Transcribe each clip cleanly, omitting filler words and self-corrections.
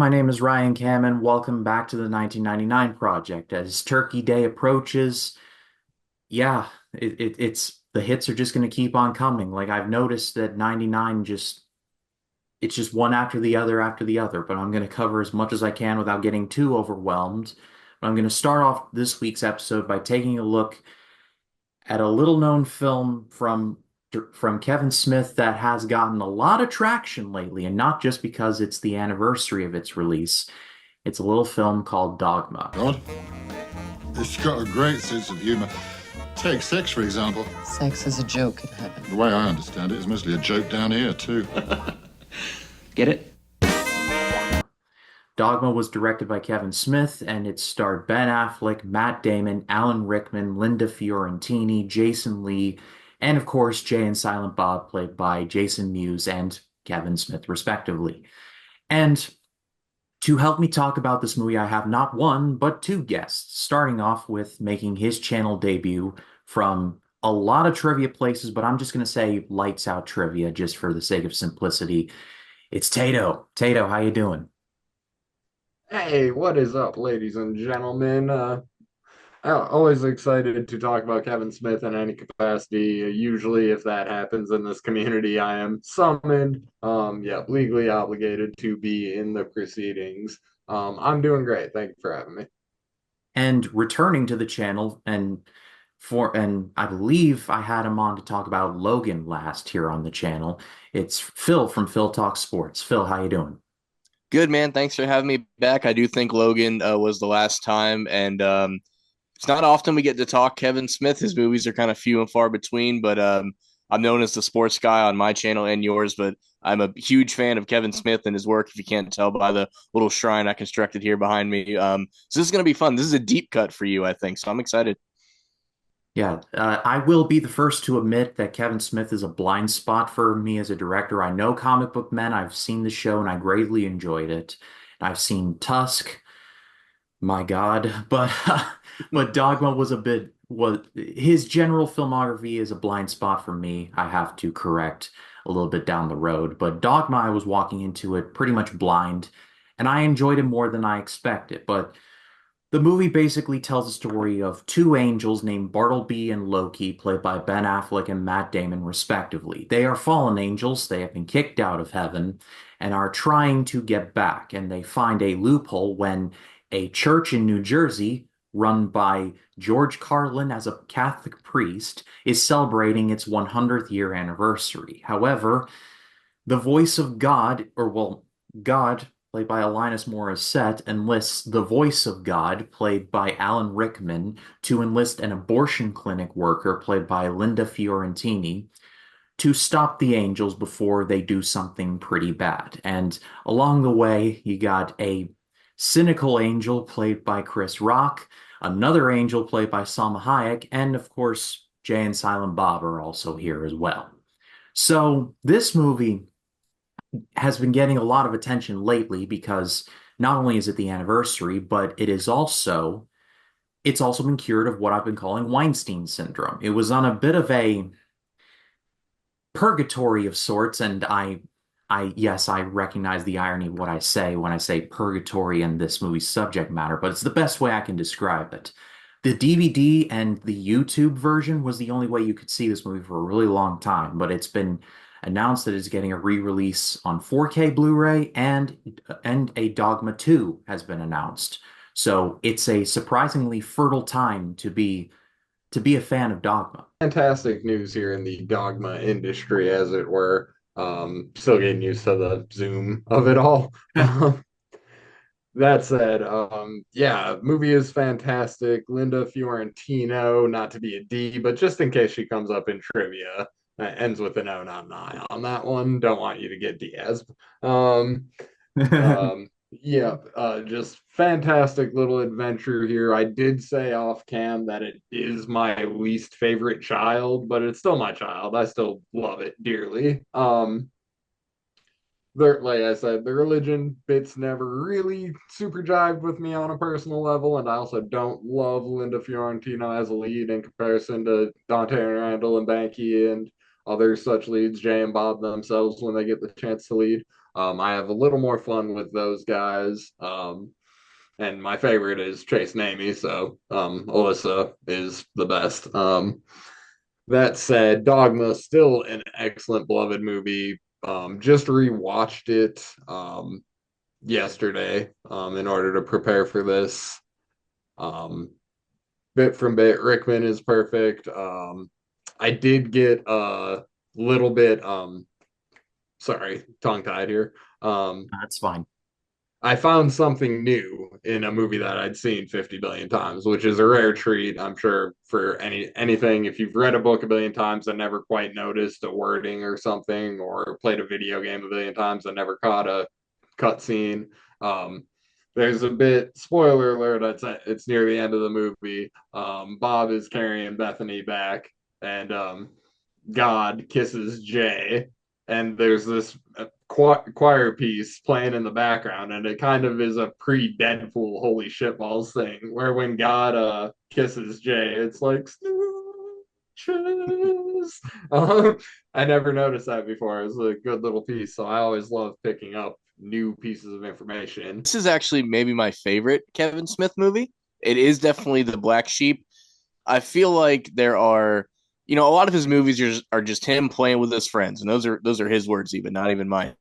my name is Ryan Cam, and welcome back to the 1999 Project. As Turkey Day approaches, yeah, it's the hits are just going to keep on coming. Like I've noticed that 99 it's just one after the other, but I'm going to cover as much as I can without getting too overwhelmed. But I'm going to start off this week's episode by taking a look at a little known film from Kevin Smith that has gotten a lot of traction lately, and not just because it's the anniversary of its release. It's a little film called Dogma. God, it's got a great sense of humor. Take sex, for example. Sex is a joke in heaven. The way I understand it, it's mostly a joke down here, too. Get it? Dogma was directed by Kevin Smith, and it starred Ben Affleck, Matt Damon, Alan Rickman, Linda Fiorentini, Jason Lee, and of course Jay and Silent Bob, played by Jason Mewes and Kevin Smith, respectively. And to help me talk about this movie, I have not one, but two guests, starting off with making his channel debut from a lot of trivia places, but I'm just going to say lights out trivia just for the sake of simplicity. It's Tato. Tato, how you doing? Hey, what is up, ladies and gentlemen? Always excited to talk about Kevin Smith in any capacity. Usually, if that happens in this community, I am summoned, yeah, legally obligated to be in the proceedings. I'm doing great. Thank you for having me. And returning to the channel and I believe I had him on to talk about Logan last here on the channel. It's Phil from Phil Talk Sports. Phil, how you doing? Good, man. Thanks for having me back. I do think Logan was the last time, and it's not often we get to talk Kevin Smith. His movies are kind of few and far between, but I'm known as the sports guy on my channel and yours, but I'm a huge fan of Kevin Smith and his work, if you can't tell by the little shrine I constructed here behind me. So this is going to be fun. This is a deep cut for you, I think, so I'm excited. Yeah, I will be the first to admit that Kevin Smith is a blind spot for me as a director. I know Comic Book Men. I've seen the show and I greatly enjoyed it. I've seen Tusk. My God, but but Dogma was a bit was his general filmography is a blind spot for me. I have to correct a little bit down the road, but Dogma, I was walking into it pretty much blind, and I enjoyed it more than I expected. But the movie basically tells a story of two angels named Bartleby and Loki, played by Ben Affleck and Matt Damon, respectively. They are fallen angels. They have been kicked out of heaven and are trying to get back. And they find a loophole when a church in New Jersey, run by George Carlin as a Catholic priest, is celebrating its 100th year anniversary. However, the voice of God, God, played by Alanis Morissette, enlists the voice of God, played by Alan Rickman, to enlist an abortion clinic worker, played by Linda Fiorentini, to stop the angels before they do something pretty bad. And along the way, you got a cynical angel, played by Chris Rock, another angel, played by Salma Hayek, and of course, Jay and Silent Bob are also here as well. So this movie has been getting a lot of attention lately because not only is it the anniversary, but it's also been cured of what I've been calling Weinstein syndrome. It was on a bit of a purgatory of sorts, and yes, I recognize the irony of what I say when I say purgatory in this movie's subject matter, but it's the best way I can describe it. The DVD and the YouTube version was the only way you could see this movie for a really long time, but it's been announced that it's getting a re-release on 4K Blu-ray and a Dogma 2 has been announced. So it's a surprisingly fertile time to be a fan of Dogma. Fantastic news here in the dogma industry, as it were. Still getting used to the Zoom of it all. That said, yeah, movie is fantastic. Linda Fiorentino, not to be a D, but just in case she comes up in trivia, ends with an O, not an I on that one. Don't want you to get Diaz. Um, yeah, just fantastic little adventure here. I did say off cam that it is my least favorite child, but it's still my child. I still love it dearly. Like I said, the religion bits never really super jived with me on a personal level, and I also don't love Linda Fiorentino as a lead in comparison to Dante and Randall and Banky and other such leads, Jay and Bob themselves when they get the chance to lead. I have a little more fun with those guys. And my favorite is Chase Namey, so Alyssa is the best. That said, Dogma still an excellent beloved movie. Just rewatched it yesterday in order to prepare for this. Um, bit from bit, Rickman is perfect. I did get a little bit sorry, tongue tied here. That's fine. I found something new in a movie that I'd seen 50 billion times, which is a rare treat, I'm sure, for anything. If you've read a book a billion times and never quite noticed a wording or something, or played a video game a billion times and never caught a cutscene, there's a bit, spoiler alert, it's near the end of the movie. Bob is carrying Bethany back, and God kisses Jay, and there's this choir piece playing in the background, and it kind of is a pre-Deadpool holy shitballs thing, where when God kisses Jay, it's like snooches. I never noticed that before. It was a good little piece, so I always love picking up new pieces of information. This is actually maybe my favorite Kevin Smith movie. It is definitely the Black Sheep. I feel like there are, a lot of his movies are just him playing with his friends, and those are his words, even not even mine.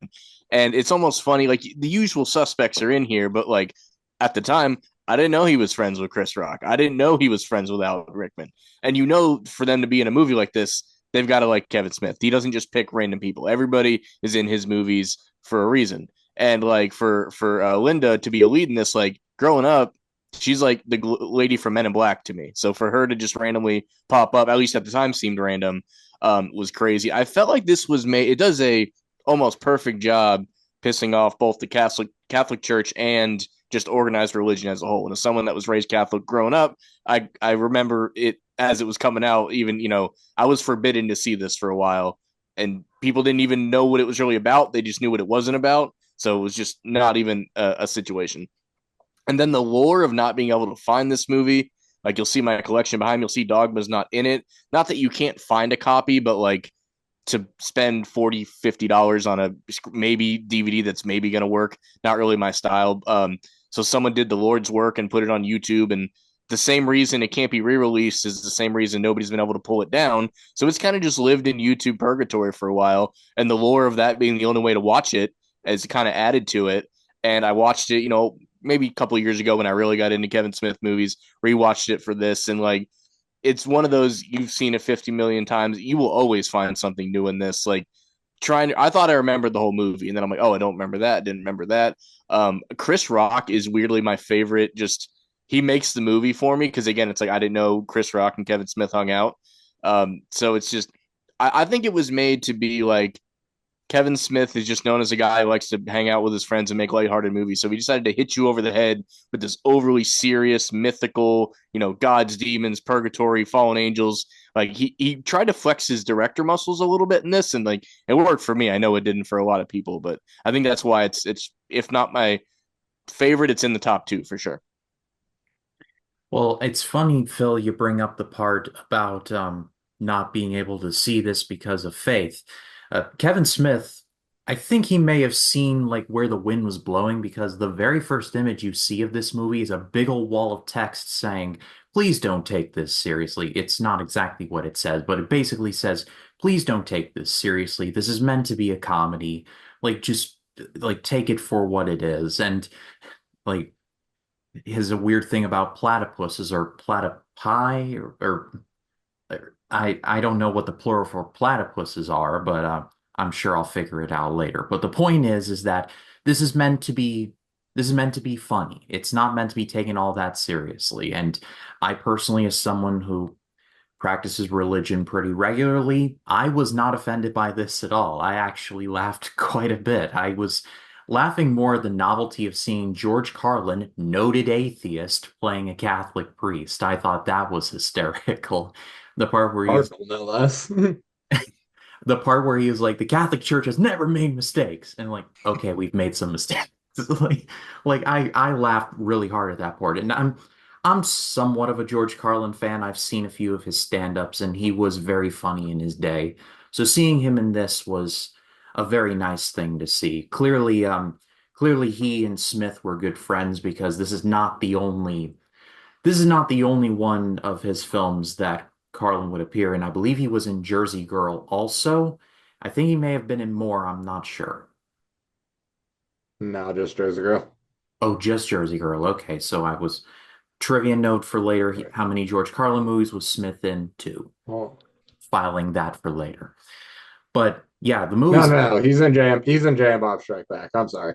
And it's almost funny, like the usual suspects are in here, but like at the time, I didn't know he was friends with Chris Rock. I didn't know he was friends with Alan Rickman. And for them to be in a movie like this, they've got to like Kevin Smith. He doesn't just pick random people. Everybody is in his movies for a reason. And like for Linda to be a lead in this, like growing up, she's like the lady from Men in Black to me. So for her to just randomly pop up, at least at the time seemed random, was crazy. I felt like this was made. It does a almost perfect job pissing off both the Catholic Church and just organized religion as a whole. And as someone that was raised Catholic growing up, I remember it as it was coming out. Even I was forbidden to see this for a while, and people didn't even know what it was really about. They just knew what it wasn't about. So it was just not even a situation. And then the lore of not being able to find this movie, like you'll see my collection behind me, you'll see Dogma's not in it. Not that you can't find a copy, but like to spend $40-$50 on a maybe DVD that's maybe going to work, not really my style. So someone did the Lord's work and put it on YouTube, and the same reason it can't be re-released is the same reason nobody's been able to pull it down. So it's kind of just lived in YouTube purgatory for a while, and the lore of that being the only way to watch it has kind of added to it. And I watched it, maybe a couple of years ago when I really got into Kevin Smith movies, rewatched it for this, and like it's one of those you've seen it 50 million times. You will always find something new in this. Like I thought I remembered the whole movie, and then I'm like, oh, I don't remember that. Didn't remember that. Chris Rock is weirdly my favorite. Just he makes the movie for me because again, it's like I didn't know Chris Rock and Kevin Smith hung out. So it's just I think it was made to be like Kevin Smith is just known as a guy who likes to hang out with his friends and make lighthearted movies. So he decided to hit you over the head with this overly serious, mythical, gods, demons, purgatory, fallen angels. Like he tried to flex his director muscles a little bit in this, and like it worked for me. I know it didn't for a lot of people, but I think that's why it's if not my favorite, it's in the top two for sure. Well, it's funny, Phil, you bring up the part about not being able to see this because of faith. Kevin Smith, I think he may have seen like where the wind was blowing because the very first image you see of this movie is a big old wall of text saying, please don't take this seriously. It's not exactly what it says, but it basically says, please don't take this seriously. This is meant to be a comedy. Like, just like take it for what it is. And like, has a weird thing about platypuses or platypi or I don't know what the plural for platypuses are, but I'm sure I'll figure it out later. But the point is that this is meant to be this is meant to be funny. It's not meant to be taken all that seriously. And I personally, as someone who practices religion pretty regularly, I was not offended by this at all. I actually laughed quite a bit. I was laughing more at the novelty of seeing George Carlin, noted atheist, playing a Catholic priest. I thought that was hysterical. The part where he's Cardinal, no less. the part where he was like, the Catholic Church has never made mistakes. And like, okay, we've made some mistakes. like I laughed really hard at that part. And I'm somewhat of a George Carlin fan. I've seen a few of his stand-ups and he was very funny in his day. So seeing him in this was a very nice thing to see. Clearly he and Smith were good friends because this is not the only one of his films that Carlin would appear in. I believe he was in Jersey Girl also. I think he may have been in more, I'm not sure. No, just Jersey Girl. Oh, just Jersey Girl. Okay, so I was trivia note for later. Right. How many George Carlin movies was Smith in? Two. Well, Filing that for later. But yeah, the no, movies no, no. He's in Jam Bob Strike Back. I'm sorry.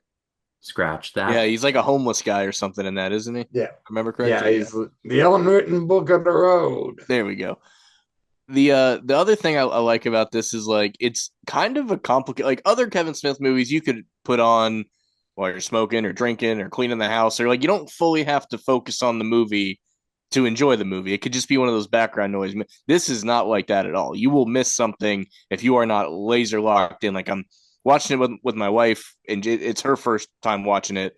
scratch Yeah, that. he's like a homeless guy or something in that, isn't he? If Yeah. I remember Yeah, correctly. Yeah. he's the unwritten book of the road. There we go. The other thing I like about this is like it's kind of a complicated like other Kevin Smith movies you could put on while you're smoking or drinking or cleaning the house or like you don't fully have to focus on the movie to enjoy the movie. It could just be one of those background noise. This is not like that at all. You will miss something if you are not laser locked in. Like I'm watching it with my wife, and it's her first time watching it,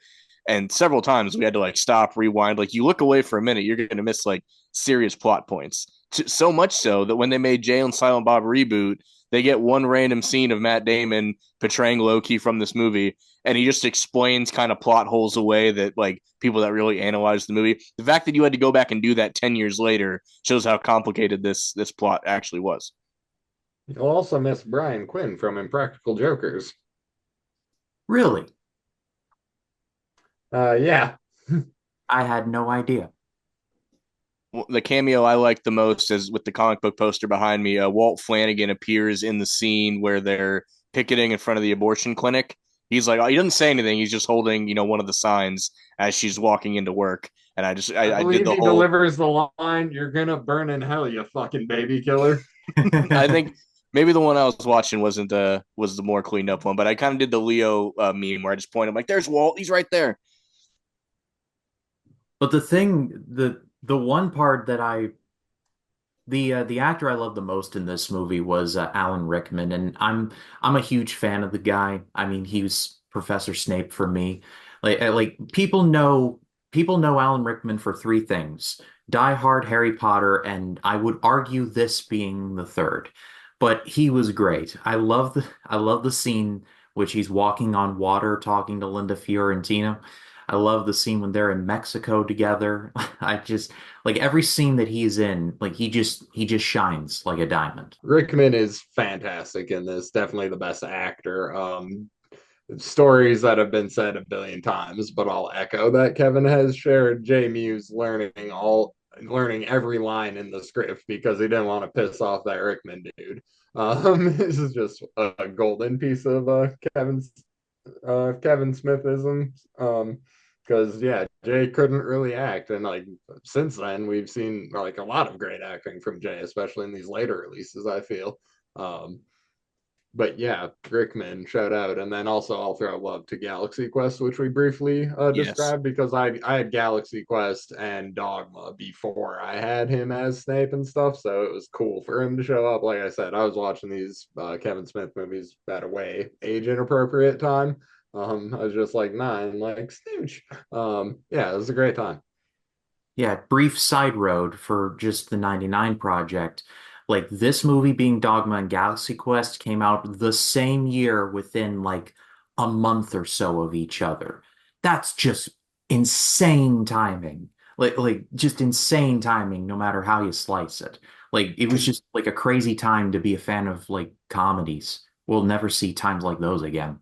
and several times we had to like stop, rewind. Like you look away for a minute, you're going to miss like serious plot points. So much so that when they made Jay and Silent Bob reboot, they get one random scene of Matt Damon portraying Loki from this movie, and he just explains kind of plot holes away that like people that really analyze the movie. The fact that you had to go back and do that 10 years later shows how complicated this plot actually was. You'll also miss Brian Quinn from Impractical Jokers. Really? Yeah. I had no idea. The cameo I like the most is with the comic book poster behind me. Walt Flanagan appears in the scene where they're picketing in front of the abortion clinic. He's like, he doesn't say anything. He's just holding, one of the signs as she's walking into work. And I I did believe the he whole, delivers the line, "You're gonna burn in hell, you fucking baby killer." I think maybe the one I was watching was the more cleaned up one, but I kind of did the Leo meme where I just point him like, there's Walt. He's right there. But the one part that the actor I loved the most in this movie was Alan Rickman, and I'm a huge fan of the guy. I mean, he was Professor Snape for me. Like people know Alan Rickman for three things: Die Hard, Harry Potter, and I would argue this being the third. But he was great. I love the scene which he's walking on water talking to Linda Fiorentino. I love the scene when they're in Mexico together. I just like every scene that he's in, like he just shines like a diamond. Rickman is fantastic in this. Definitely the best actor. Stories that have been said a billion times, but I'll echo that Kevin has shared. Jay Muse learning every line in the script because he didn't want to piss off that Rickman dude. This is just a golden piece of Kevin Smithism. Because yeah, Jay couldn't really act, and like since then we've seen like a lot of great acting from Jay, especially in these later releases. I feel. Um, but yeah, Rickman, shout out. And then also I'll throw love to Galaxy Quest, which we briefly Yes. described because I had Galaxy Quest and Dogma before I had him as Snape and stuff. So it was cool for him to show up. Like I said, I was watching these Kevin Smith movies at a way age inappropriate time. I was just like 9, like Snooch. Yeah, it was a great time. Yeah, brief side road for just the 99 project. Like this movie being Dogma and Galaxy Quest came out the same year within like a month or so of each other. That's just insane timing. Like just insane timing no matter how you slice it. Like it was just like a crazy time to be a fan of like comedies. We'll never see times like those again.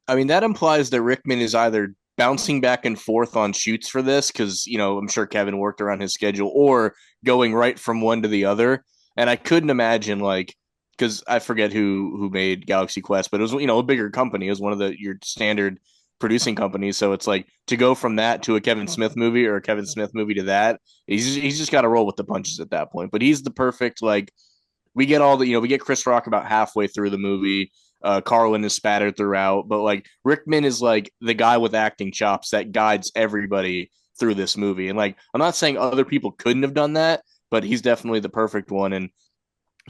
I mean, that implies that Rickman is either bouncing back and forth on shoots for this because, I'm sure Kevin worked around his schedule or going right from one to the other. And I couldn't imagine like because I forget who made Galaxy Quest, but it was a bigger company. It was one of your standard producing companies. So it's like to go from that to a Kevin Smith movie or a Kevin Smith movie to that, he's just got to roll with the punches at that point. But he's the perfect like we get all the we get Chris Rock about halfway through the movie. Carlin is spattered throughout, but like Rickman is like the guy with acting chops that guides everybody through this movie. And like I'm not saying other people couldn't have done that, but he's definitely the perfect one. And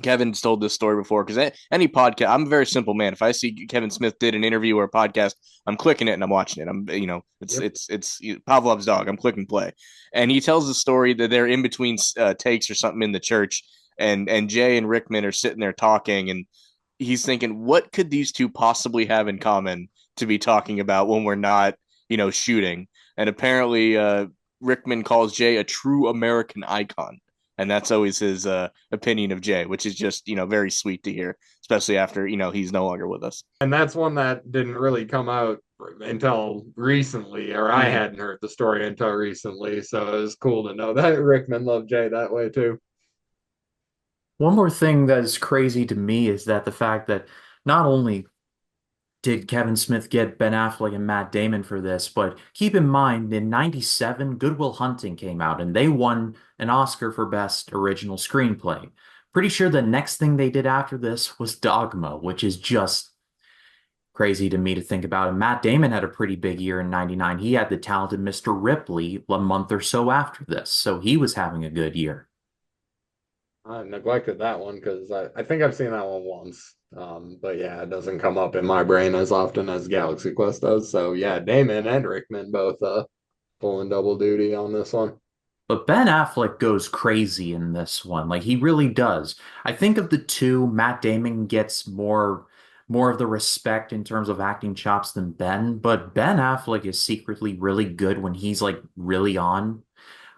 Kevin's told this story before because any podcast, I'm a very simple man. If I see Kevin Smith did an interview or a podcast, I'm clicking it and I'm watching it. Yep. It's Pavlov's dog. I'm clicking play, and he tells the story that they're in between takes or something in the church, and Jay and Rickman are sitting there talking, and he's thinking, what could these two possibly have in common to be talking about when we're not, shooting? And apparently, Rickman calls Jay a true American icon. And that's always his opinion of Jay, which is just, very sweet to hear, especially after, he's no longer with us. And that's one that didn't really come out until recently, or I Mhm. hadn't heard the story until recently. So it was cool to know that Rickman loved Jay that way too. One more thing that is crazy to me is that the fact that not only did Kevin Smith get Ben Affleck and Matt Damon for this, but keep in mind in '97, Good Will Hunting came out and they won an Oscar for Best Original Screenplay. Pretty sure the next thing they did after this was Dogma, which is just crazy to me to think about. And Matt Damon had a pretty big year in '99. He had the talented Mr. Ripley a month or so after this, so he was having a good year. I neglected that one because I think I've seen that one once. But yeah, it doesn't come up in my brain as often as Galaxy Quest does. So yeah, Damon and Rickman both pulling double duty on this one. But Ben Affleck goes crazy in this one. Like he really does. I think of the two, Matt Damon gets more of the respect in terms of acting chops than Ben, but Ben Affleck is secretly really good when he's like really on.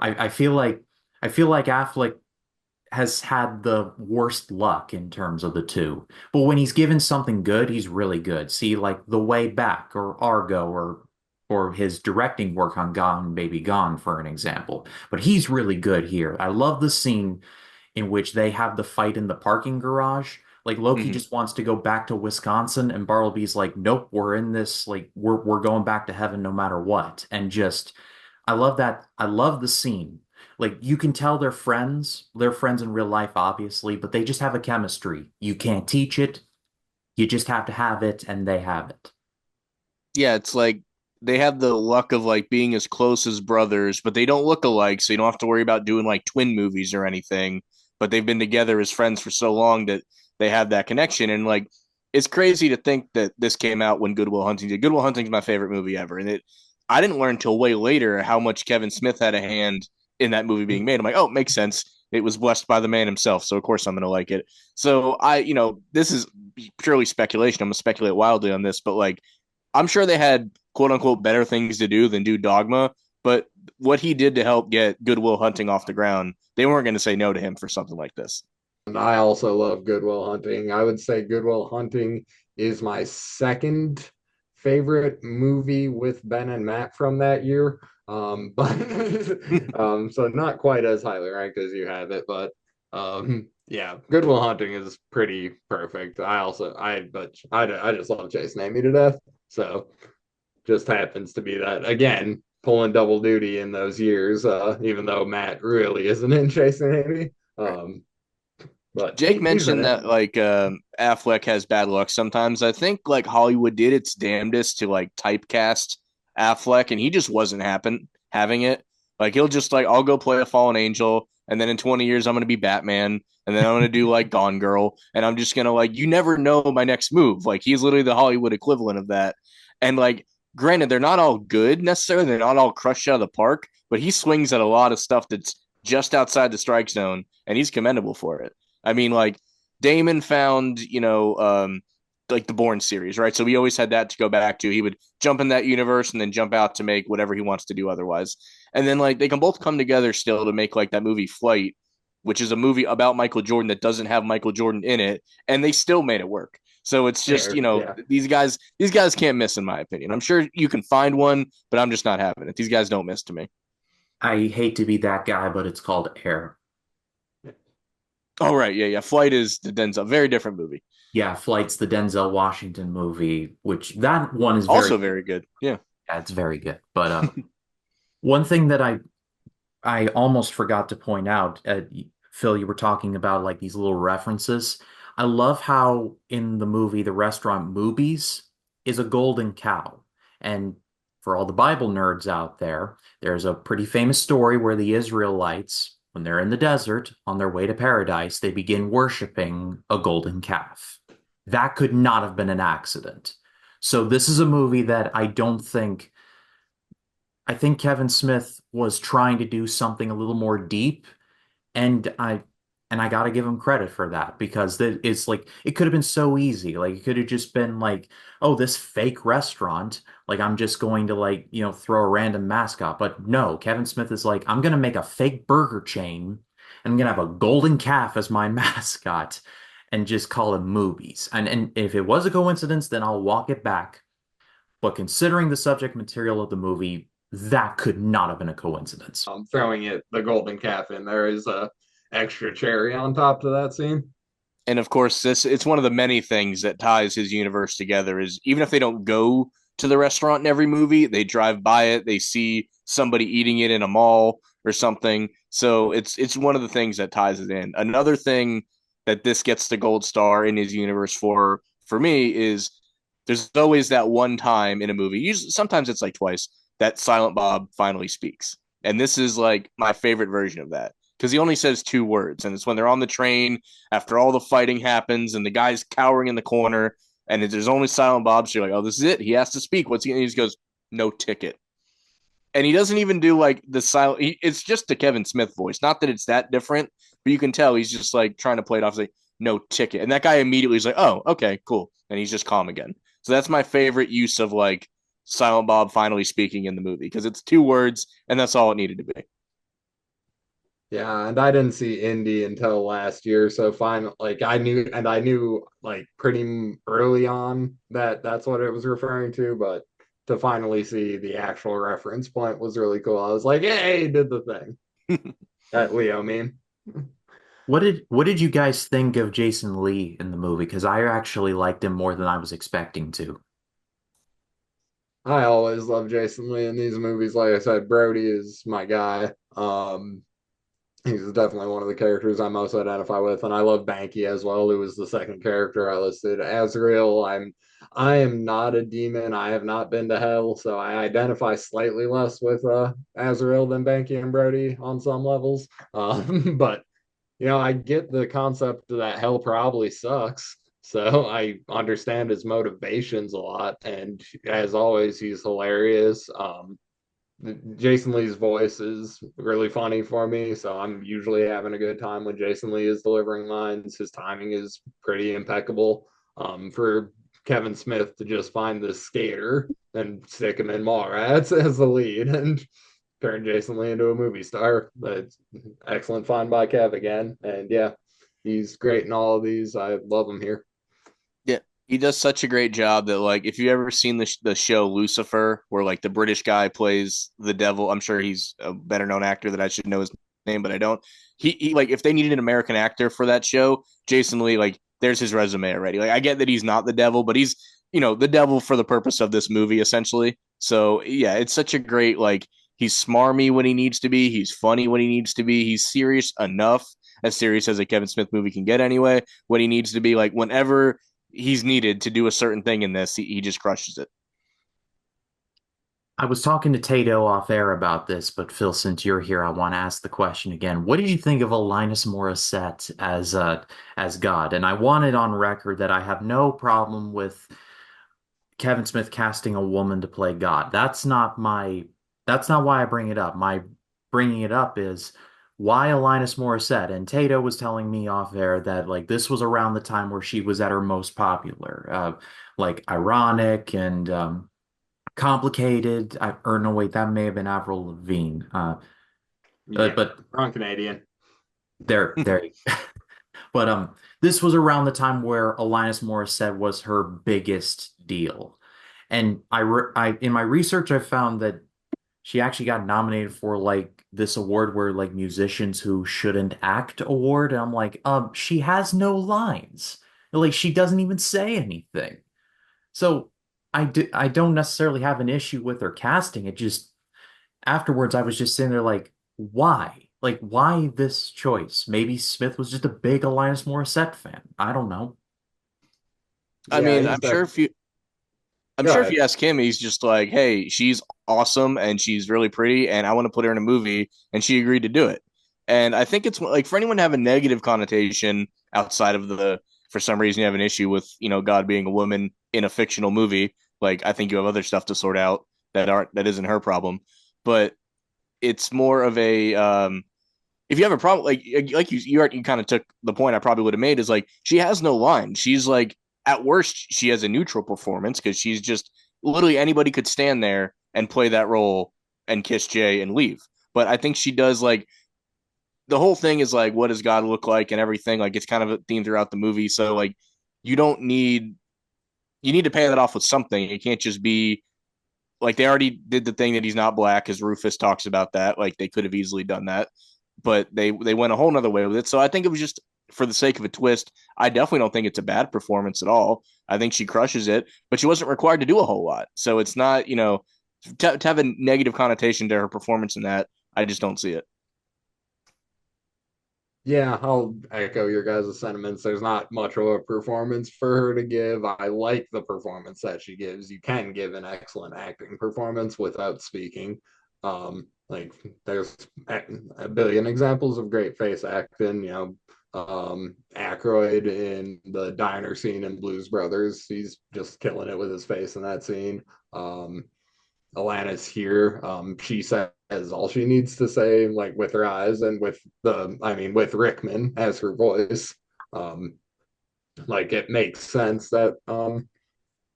I feel like Affleck has had the worst luck in terms of the two. But when he's given something good, he's really good. See, like The Way Back or Argo or his directing work on Gone Baby Gone, for an example. But he's really good here. I love the scene in which they have the fight in the parking garage. Like Loki Mm-hmm. just wants to go back to Wisconsin, and Bartleby's like, "Nope, we're in this. Like we're going back to heaven no matter what." And just, I love that. I love the scene. Like you can tell they're friends. They're friends in real life, obviously, but they just have a chemistry. You can't teach it. You just have to have it, and they have it. Yeah, it's like they have the luck of like being as close as brothers, but they don't look alike, so you don't have to worry about doing like twin movies or anything. But they've been together as friends for so long that they have that connection. And like it's crazy to think that this came out when Good Will Hunting did. Good Will Hunting is my favorite movie ever. And it I didn't learn until way later how much Kevin Smith had a hand in that movie being made. I'm like, oh, it makes sense. It was blessed by the man himself, so of course I'm gonna like it. So this is purely speculation. I'm gonna speculate wildly on this, but like I'm sure they had quote unquote better things to do than do Dogma, but what he did to help get Good Will Hunting off the ground, they weren't going to say no to him for something like this. And I also love Good Will Hunting. I would say Good Will Hunting is my second favorite movie with Ben and Matt from that year. But so not quite as highly ranked as you have it, but yeah, Good Will Hunting is pretty perfect. I just love Chasing Amy to death. So just happens to be that again, pulling double duty in those years, even though Matt really isn't in Chasing Amy. Um, but Jake he's in mentioned it. that like Affleck has bad luck sometimes. I think like Hollywood did its damnedest to like typecast Affleck, and he just wasn't having it. Like he'll just like I'll go play a fallen angel, and then in 20 years I'm gonna be Batman, and then I'm gonna do like Gone Girl, and I'm just gonna like you never know my next move. Like he's literally the Hollywood equivalent of that. And like granted, they're not all good necessarily, they're not all crushed out of the park, but he swings at a lot of stuff that's just outside the strike zone, and he's commendable for it. I mean, like Damon found, like the Bourne series, right? So we always had that to go back to. He would jump in that universe and then jump out to make whatever he wants to do otherwise. And then like they can both come together still to make like that movie Flight, which is a movie about Michael Jordan that doesn't have Michael Jordan in it, and they still made it work. So it's just, Fair, yeah. these guys can't miss in my opinion. I'm sure you can find one, but I'm just not having it. These guys don't miss to me. I hate to be that guy, but it's called Air. Oh right, yeah, yeah. Flight is the Denzel, very different movie. Yeah, Flight's the Denzel Washington movie, which that one is very, Also very good. Yeah. yeah, it's very good. But one thing that I almost forgot to point out, Phil, you were talking about like these little references. I love how in the movie The Restaurant Movies is a golden cow. And for all the Bible nerds out there, there's a pretty famous story where the Israelites, when they're in the desert on their way to paradise, they begin worshiping a golden calf. That could not have been an accident. So this is a movie that I think Kevin Smith was trying to do something a little more deep, and And I gotta give him credit for that because it's like it could have been so easy. Like it could have just been like, oh, this fake restaurant. Like I'm just going to like, throw a random mascot. But no, Kevin Smith is like, I'm gonna make a fake burger chain and I'm gonna have a golden calf as my mascot and just call it movies. And if it was a coincidence, then I'll walk it back. But considering the subject material of the movie, that could not have been a coincidence. Throwing it the golden calf in there is a extra cherry on top to that scene. And of course, this it's one of the many things that ties his universe together. Is even if they don't go to the restaurant in every movie, they drive by it, they see somebody eating it in a mall or something. So it's one of the things that ties it in. Another thing that this gets the gold star in his universe for me is there's always that one time in a movie. Usually, sometimes it's like twice that Silent Bob finally speaks, and this is like my favorite version of that because he only says two words, and it's when they're on the train after all the fighting happens and the guy's cowering in the corner, and there's only Silent Bob. So you're like, oh, this is it. He has to speak. What's he? And he just goes, no ticket. And he doesn't even do like the silent. It's just the Kevin Smith voice. Not that it's that different, but you can tell he's just like trying to play it off like no ticket. And that guy immediately is like, oh, okay, cool, and he's just calm again. So that's my favorite use of like Silent Bob finally speaking in the movie because it's two words and that's all it needed to be. Yeah, and I didn't see Indy until last year, so fine. Like I knew like early on that that's what it was referring to, but to finally see the actual reference point was really cool. I was like, "Hey, he did the thing." That Leo meme. What did you guys think of Jason Lee in the movie? Because I actually liked him more than I was expecting to. I always love Jason Lee in these movies. Like I said, Brody is my guy. He's definitely one of the characters I most identify with, and I love Banky as well, who was the second character I listed. Azrael, I am not a demon. I have not been to hell, so I identify slightly less with Azrael than Banky and Brody on some levels. But I get the concept that hell probably sucks. So I understand his motivations a lot. And as always, he's hilarious. Jason Lee's voice is really funny for me, so I'm usually having a good time when Jason Lee is delivering lines. His timing is pretty impeccable. For Kevin Smith to just find the skater and stick him in Mallrats as the lead and turn Jason Lee into a movie star. But excellent find by Kev again. And yeah, he's great in all of these. I love him here. Yeah, he does such a great job that like if you ever seen the show Lucifer, where like the British guy plays the devil, I'm sure he's a better known actor that I should know his name, but I don't. He like if they needed an American actor for that show, Jason Lee, like there's his resume already. Like I get that he's not the devil, but he's the devil for the purpose of this movie essentially. So yeah, it's such a great like he's smarmy when he needs to be, he's funny when he needs to be, he's serious enough, as serious as a Kevin Smith movie can get anyway. When he needs to be, like whenever he's needed to do a certain thing in this, he just crushes it. I was talking to Tato off air about this, but Phil, since you're here, I want to ask the question again. What did you think of Alanis Morissette as God? And I want it on record that I have no problem with Kevin Smith casting a woman to play God. That's not why I bring it up. My bringing it up is why Alanis Morissette. And Tato was telling me off air that like this was around the time where she was at her most popular, like ironic and complicated. Or no, wait, that may have been Avril Lavigne. Yeah, But wrong Canadian. there. But this was around the time where Alanis Morissette was her biggest deal. And in my research I found that she actually got nominated for like this award where like musicians who shouldn't act award. And I'm like, she has no lines. Like she doesn't even say anything. So I don't necessarily have an issue with her casting. It just afterwards I was just sitting there like, why? Like, why this choice? Maybe Smith was just a big Alanis Morissette fan. I don't know. I Yeah, mean, he's that. I'm Go sure if ahead. you ask him, he's just like, hey, she's awesome and she's really pretty, and I want to put her in a movie, and she agreed to do it. And I think it's like for anyone to have a negative connotation outside of the, for some reason, you have an issue with, God being a woman in a fictional movie. Like, I think you have other stuff to sort out that isn't her problem. But it's more of a, if you have a problem, like you kind of took the point I probably would have made is like she has no line. She's like at worst she has a neutral performance because she's just literally anybody could stand there and play that role and kiss Jay and leave. But I think she does like the whole thing is like what does God look like and everything. Like it's kind of a theme throughout the movie. So like you don't need you need to pay that off with something. It can't just be like they already did the thing that he's not black, because Rufus talks about that. Like they could have easily done that, but they went a whole nother way with it. So I think it was just for the sake of a twist. I definitely don't think it's a bad performance at all. I think she crushes it, but she wasn't required to do a whole lot. So it's not, to have a negative connotation to her performance in that. I just don't see it. Yeah, I'll echo your guys' sentiments. There's not much of a performance for her to give. I like the performance that she gives. You can give an excellent acting performance without speaking. Like there's a billion examples of great face acting. Aykroyd in the diner scene in Blues Brothers, he's just killing it with his face in that scene. Alana's here. She says all she needs to say, like with her eyes and with Rickman as her voice. Um, like it makes sense that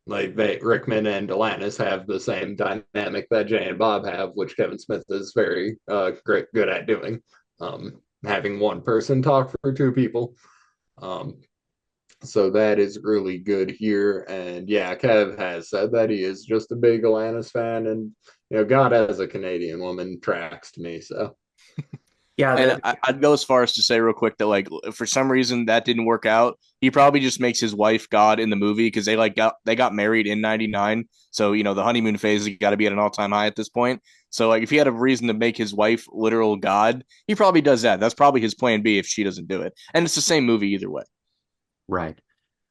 Rickman and Alanis have the same dynamic that Jay and Bob have, which Kevin Smith is very good at doing. Having one person talk for two people. Um, so that is really good here. And yeah, Kev has said that he is just a big Alanis fan, and God as a Canadian woman tracks to me. So Yeah, And I'd go as far as to say real quick that like for some reason that didn't work out. He probably just makes his wife God in the movie because they got married in '99. So the honeymoon phase has got to be at an all time high at this point. So like if he had a reason to make his wife literal God, he probably does that. That's probably his plan B if she doesn't do it. And it's the same movie either way. right.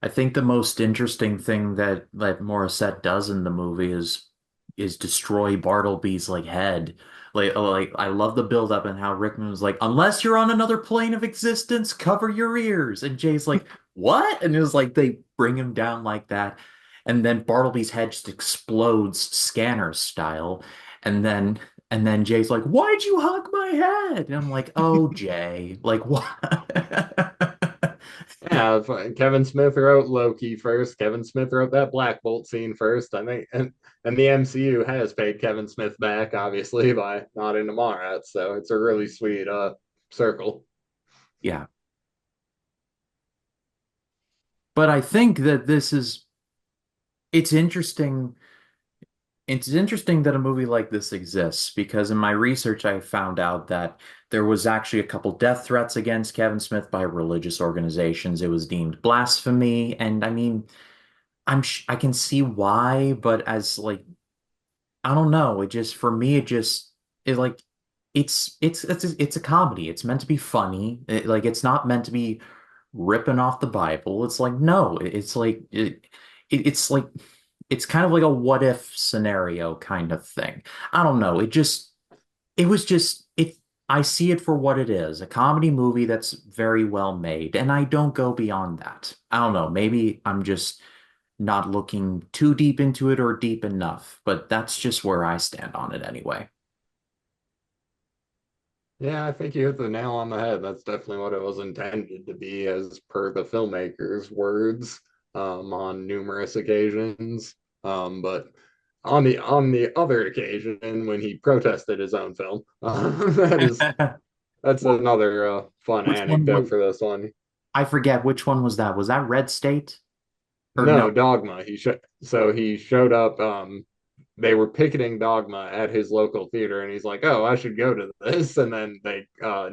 I think the most interesting thing that Morissette does in the movie is destroy Bartleby's like head. Like I love the build up and how Rickman was like, unless you're on another plane of existence, cover your ears. And Jay's like, what? And it was like they bring him down like that. And then Bartleby's head just explodes scanner style. And then and then Jay's like, why'd you hug my head? And I'm like, oh Jay, like what? yeah, Kevin Smith wrote Loki first. Kevin Smith wrote that Black Bolt scene first. I think, and the MCU has paid Kevin Smith back, obviously, by nodding to Mallrats. So it's a really sweet circle. Yeah. But I think that it's interesting. It's interesting that a movie like this exists because in my research, I found out that there was actually a couple death threats against Kevin Smith by religious organizations. It was deemed blasphemy. And I mean, I can see why, but as like, I don't know. It just, for me, it like, it's a comedy. It's meant to be funny. Like, it's not meant to be ripping off the Bible. It's like no, it's like it's kind of like a what if scenario kind of thing. I don't know. It was just it I see it for what it is, a comedy movie that's very well made, and I don't go beyond that. I don't know. Maybe I'm just not looking too deep into it or deep enough, but that's just where I stand on it anyway. Yeah, I think you hit the nail on the head. That's definitely what it was intended to be, as per the filmmaker's words on numerous occasions. But on the other occasion, when he protested his own film, that's another fun Which one anecdote was for this one. I forget which one was that? Was that Red State? Or no? No, Dogma. He showed up. They were picketing Dogma at his local theater, and he's like, "Oh, I should go to this." And then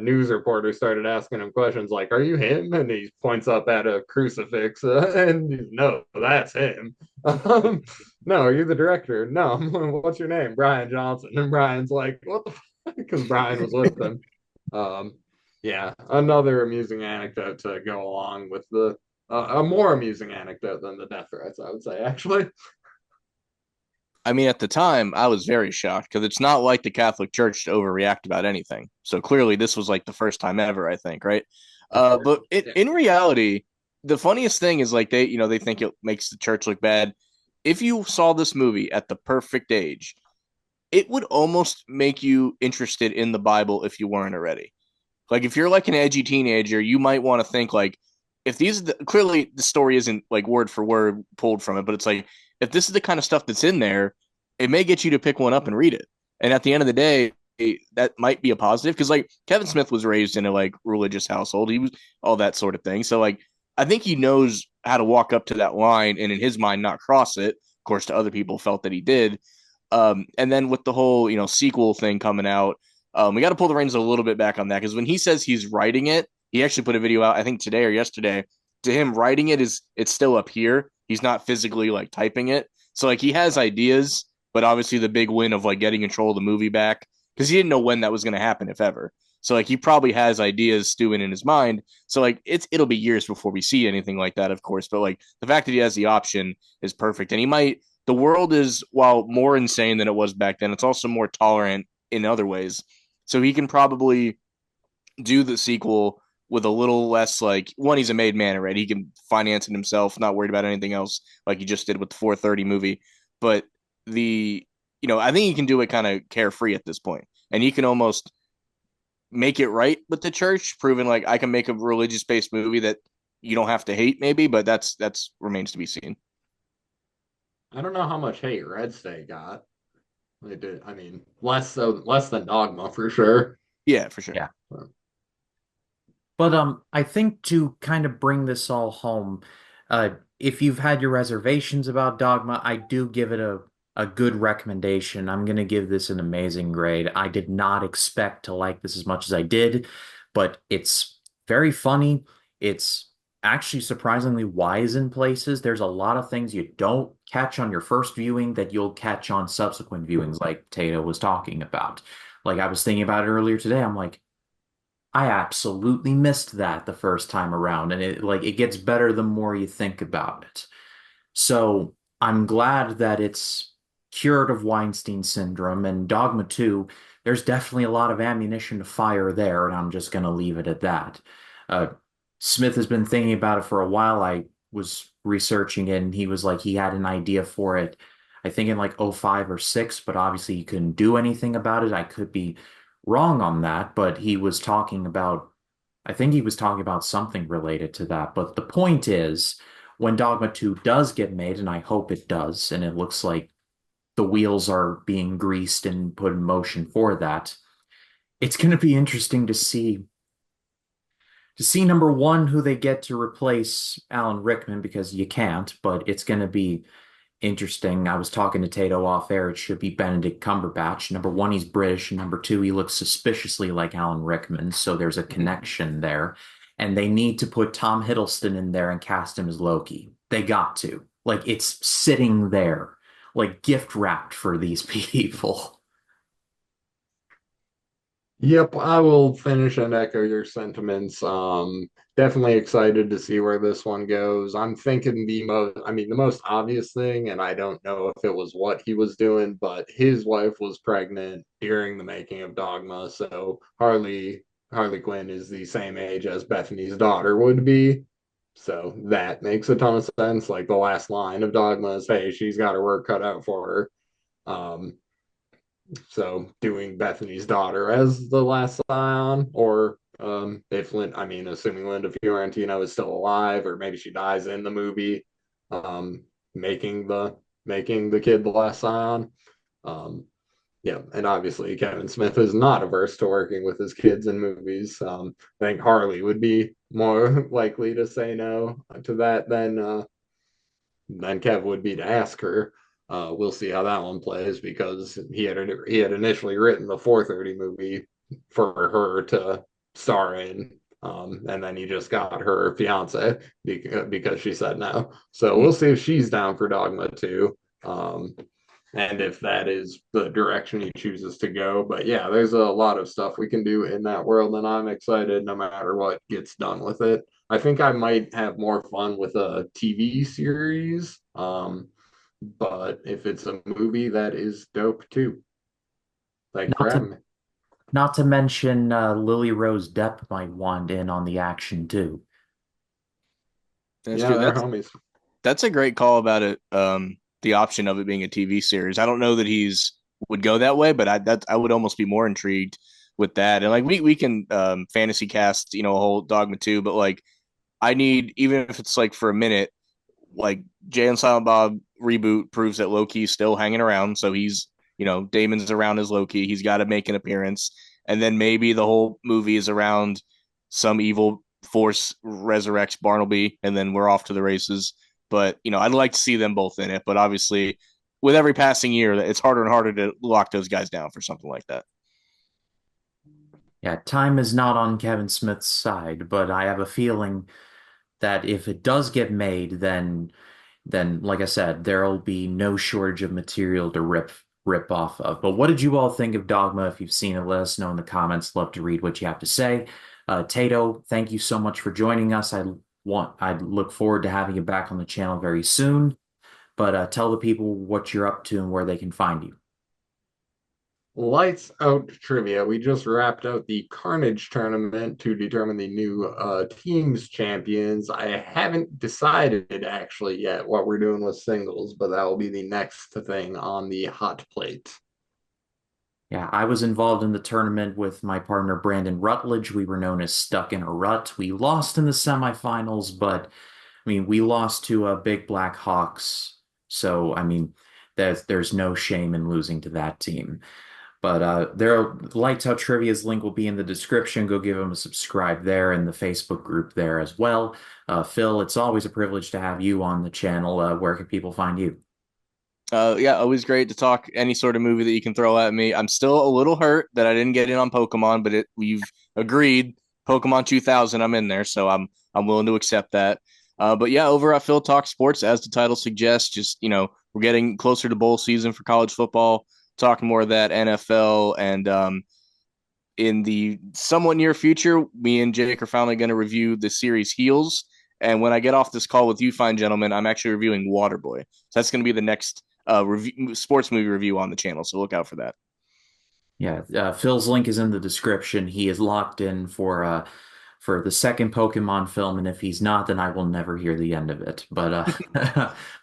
news reporters started asking him questions like, "Are you him?" And he points up at a crucifix, and he's, "No, that's him." No, are you the director? No. What's your name? Brian Johnson. And Brian's like, "What the?" Because Brian was with them. Um, yeah, another amusing anecdote to go along with the a more amusing anecdote than the death threats, I would say, actually. I mean, at the time, I was very shocked because it's not like the Catholic Church to overreact about anything. So clearly, this was like the first time ever, I think, right? Of course. But Yeah. in reality, the funniest thing is like they think it makes the church look bad. If you saw this movie at the perfect age, it would almost make you interested in the Bible if you weren't already. Like if you're like an edgy teenager, you might want to think like if clearly the story isn't like word for word pulled from it, but it's like if this is the kind of stuff that's in there, it may get you to pick one up and read it. And at the end of the day, that might be a positive because like Kevin Smith was raised in a like religious household. He was all that sort of thing. So like I think he knows how to walk up to that line and in his mind not cross it. Of course, to other people felt that he did. And then with the whole sequel thing coming out, we got to pull the reins a little bit back on that because when he says he's writing it, he actually put a video out I think today or yesterday. To him, writing it is it's still up here. He's not physically like typing it. So like he has ideas, but obviously the big win of like getting control of the movie back because he didn't know when that was going to happen, if ever. So like he probably has ideas stewing in his mind. So like it'll be years before we see anything like that, of course. But like the fact that he has the option is perfect, and he might. The world is while more insane than it was back then, it's also more tolerant in other ways. So he can probably do the sequel with a little less like one. He's a made man already. He can finance it himself, not worried about anything else, like he just did with the 430 movie. But the I think he can do it kind of carefree at this point, and he can almost make it right with the church, proving like I can make a religious based movie that you don't have to hate, maybe. But that's remains to be seen. I don't know how much hate Red State got. They did. I mean, less than Dogma for sure. Yeah, for sure. Yeah. But I think to kind of bring this all home, uh, if you've had your reservations about Dogma, I do give it a good recommendation. I'm gonna give this an amazing grade. I did not expect to like this as much as I did, but it's very funny. It's actually surprisingly wise in places. There's a lot of things you don't catch on your first viewing that you'll catch on subsequent viewings, like Tato was talking about. Like I was thinking about it earlier today. I'm like, I absolutely missed that the first time around, and it gets better the more you think about it. So I'm glad that it's cured of Weinstein syndrome and Dogma 2. There's definitely a lot of ammunition to fire there, and I'm just gonna leave it at that. Uh, Smith has been thinking about it for a while. I was researching it, and he was like he had an idea for it, I think in like '05 or 6, but obviously he couldn't do anything about it. I could be wrong on that, but he was talking about, I think he was talking about something related to that. But the point is, when Dogma 2 does get made, and I hope it does, and it looks like the wheels are being greased and put in motion for that, it's going to be interesting to see number one who they get to replace Alan Rickman because you can't, but it's going to be interesting. I was talking to Tato off air. It should be Benedict Cumberbatch. Number one, he's British. And number two, he looks suspiciously like Alan Rickman. So there's a connection there. And they need to put Tom Hiddleston in there and cast him as Loki. They got to. Like, it's sitting there, like gift wrapped for these people. Yep, I will finish and echo your sentiments. Definitely excited to see where this one goes. I'm thinking the most obvious thing, and I don't know if it was what he was doing, but his wife was pregnant during the making of Dogma, so Harley Quinn is the same age as Bethany's daughter would be. So that makes a ton of sense. Like the last line of Dogma is, "Hey, she's got her work cut out for her." So doing Bethany's daughter as the last Scion, or if assuming Linda Fiorentino is still alive, or maybe she dies in the movie, um, making the kid the last Scion. Um, yeah, and obviously Kevin Smith is not averse to working with his kids in movies. I think Harley would be more likely to say no to that than Kev would be to ask her. We'll see how that one plays because he had initially written the 430 movie for her to star in, and then he just got her fiance because she said no. So we'll see if she's down for Dogma too, and if that is the direction he chooses to go. But yeah, there's a lot of stuff we can do in that world, and I'm excited no matter what gets done with it. I think I might have more fun with a TV series. But if it's a movie, that is dope too. Thanks for Not to having me. not to mention Lily Rose Depp might want in on the action too. That's Yeah, true. they're That's homies. that's a great call about it. The option of it being a TV series. I don't know that he's would go that way, but I would almost be more intrigued with that. And like we can fantasy cast, a whole Dogma 2, but like I need, even if it's like for a minute, like Jay and Silent Bob reboot proves that Loki's still hanging around. So he's, Damon's around as Loki. He's got to make an appearance. And then maybe the whole movie is around some evil force resurrects Barnaby, and then we're off to the races. But, I'd like to see them both in it. But obviously, with every passing year, it's harder and harder to lock those guys down for something like that. Yeah, time is not on Kevin Smith's side, but I have a feeling that if it does get made, then like I said, there'll be no shortage of material to rip off of. But what did you all think of Dogma? If you've seen it, let us know in the comments. Love to read what you have to say. Tato, thank you so much for joining us. I'd look forward to having you back on the channel very soon. But tell the people what you're up to and where they can find you. Lights out trivia. We just wrapped out the Carnage tournament to determine the new teams champions. I haven't decided actually yet what we're doing with singles, but that will be the next thing on the hot plate. Yeah, I was involved in the tournament with my partner Brandon Rutledge. We were known as Stuck in a Rut. We lost in the semifinals, but I mean, we lost to Big Black Hawks. So, I mean, there's no shame in losing to that team. But Lights Out Trivia's link will be in the description. Go give them a subscribe there and the Facebook group there as well. Phil, it's always a privilege to have you on the channel. Where can people find you? Yeah, always great to talk any sort of movie that you can throw at me. I'm still a little hurt that I didn't get in on Pokemon, but we've agreed Pokemon 2000. I'm in there, so I'm willing to accept that. But yeah, over at Phil Talk Sports, as the title suggests, just we're getting closer to bowl season for college football. Talking more of that NFL, and in the somewhat near future, me and Jake are finally going to review the series Heels. And when I get off this call with you, fine gentlemen, I'm actually reviewing Waterboy. So that's going to be the next sports movie review on the channel. So look out for that. Yeah, Phil's link is in the description. He is locked in for the second Pokemon film, and if he's not, then I will never hear the end of it. But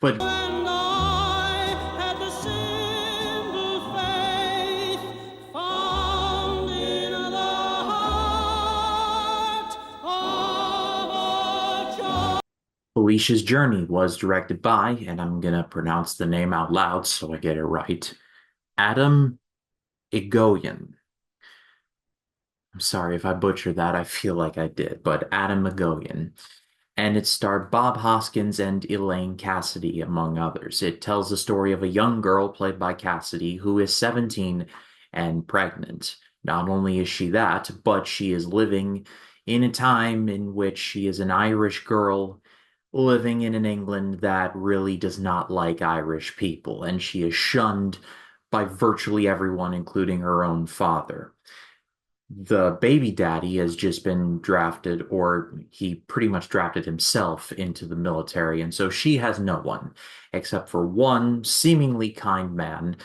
but And I had the simple faith found in the heart of a child. Felicia's Journey was directed by, and I'm gonna pronounce the name out loud so I get it right, Adam Egoyan. I'm sorry if I butchered that. I feel like I did, but Adam Egoyan. And it starred Bob Hoskins and Elaine Cassidy, among others. It tells the story of a young girl played by Cassidy who is 17 and pregnant. Not only is she that, but she is living in a time in which she is an Irish girl living in an England that really does not like Irish people, and she is shunned by virtually everyone, including her own father. The baby daddy has just been drafted, or he pretty much drafted himself into the military, and so she has no one except for one seemingly kind man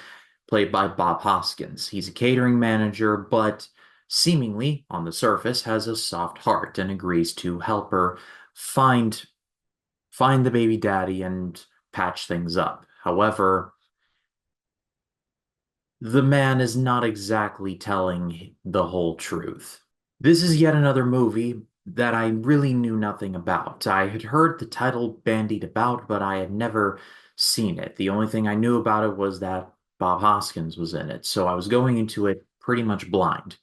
played by Bob Hoskins. He's a catering manager, but seemingly on the surface has a soft heart and agrees to help her find find the baby daddy and patch things up. However, the man is not exactly telling the whole truth. This is yet another movie that I really knew nothing about. I had heard the title bandied about, but I had never seen it. The only thing I knew about it was that Bob Hoskins was in it, so I was going into it pretty much blind.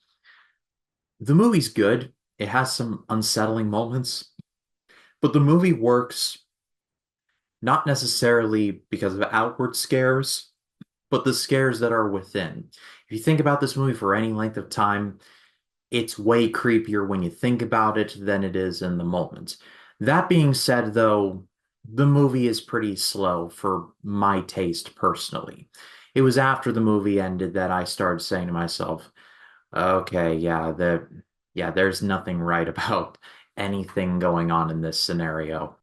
The movie's good. It has some unsettling moments, but the movie works not necessarily because of outward scares, but the scares that are within. If you think about this movie for any length of time, it's way creepier when you think about it than it is in the moment. That being said, though, the movie is pretty slow for my taste personally. It was after the movie ended that I started saying to myself, okay, there's nothing right about anything going on in this scenario.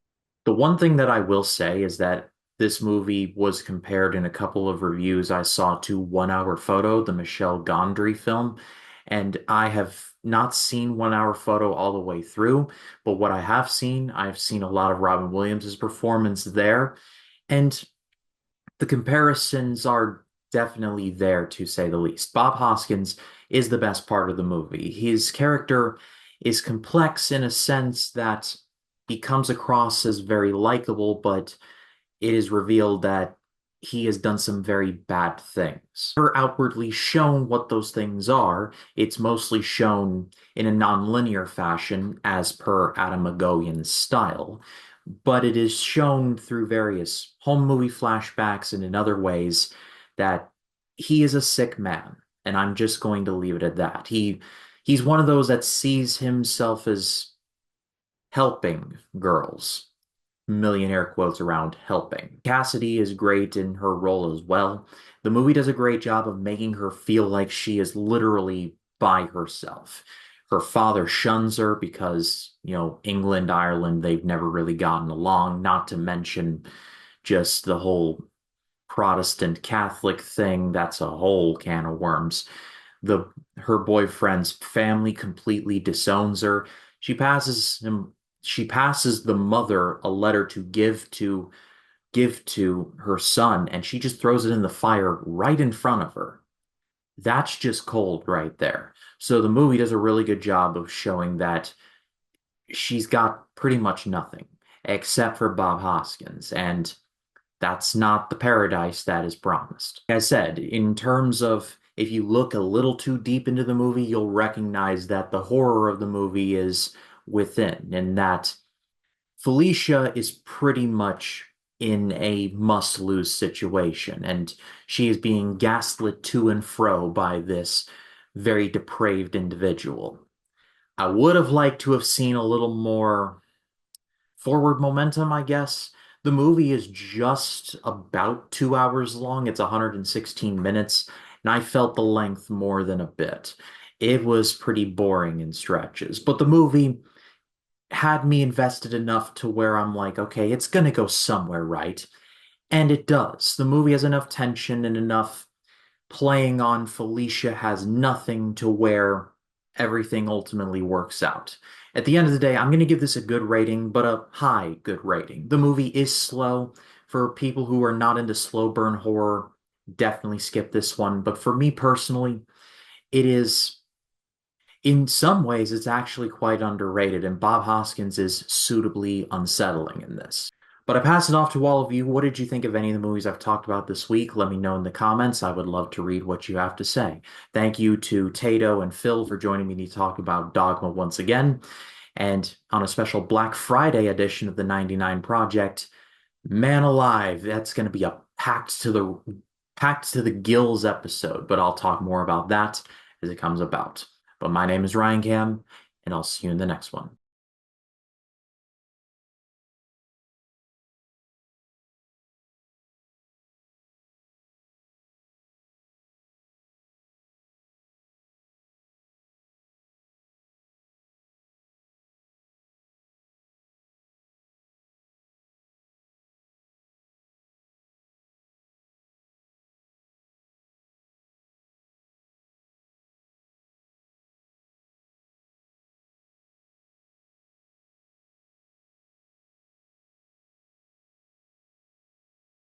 The one thing that I will say is that this movie was compared in a couple of reviews I saw to 1 Hour Photo, the Michel Gondry film, and I have not seen 1 Hour Photo all the way through, but what I have seen, I've seen a lot of Robin Williams' performance there, and the comparisons are definitely there to say the least. Bob Hoskins is the best part of the movie. His character is complex in a sense that he comes across as very likable, but it is revealed that he has done some very bad things. Never outwardly shown what those things are. It's mostly shown in a non-linear fashion as per Adam McGowan's style, but it is shown through various home movie flashbacks and in other ways that he is a sick man, and I'm just going to leave it at that. He's one of those that sees himself as helping girls, millionaire quotes around helping. Cassidy is great in her role as well. The movie does a great job of making her feel like she is literally by herself. Her father shuns her because, England, Ireland, they've never really gotten along, not to mention just the whole Protestant Catholic thing. That's a whole can of worms. The Her boyfriend's family completely disowns her. She passes the mother a letter to give to her son, and she just throws it in the fire right in front of her. That's just cold right there. So the movie does a really good job of showing that she's got pretty much nothing except for Bob Hoskins, and that's not the paradise that is promised. Like I said, in terms of if you look a little too deep into the movie, you'll recognize that the horror of the movie is within, and that Felicia is pretty much in a must-lose situation, and she is being gaslit to and fro by this very depraved individual. I would have liked to have seen a little more forward momentum, I guess. The movie is just about 2 hours long. It's 116 minutes, and I felt the length more than a bit. It was pretty boring in stretches, but the movie had me invested enough to where I'm like, okay, it's gonna go somewhere, right? And it does. The movie has enough tension and enough playing on Felicia has nothing to where everything ultimately works out. At the end of the day, I'm going to give this a good rating, but a high good rating. The movie is slow. For people who are not into slow burn horror, definitely skip this one. But for me personally, it is, in some ways, it's actually quite underrated, and Bob Hoskins is suitably unsettling in this. But I pass it off to all of you. What did you think of any of the movies I've talked about this week? Let me know in the comments. I would love to read what you have to say. Thank you to Tato and Phil for joining me to talk about Dogma once again. And on a special Black Friday edition of the 99 Project, man alive, that's going to be a packed to the gills episode, but I'll talk more about that as it comes about. But my name is Ryan Cam, and I'll see you in the next one.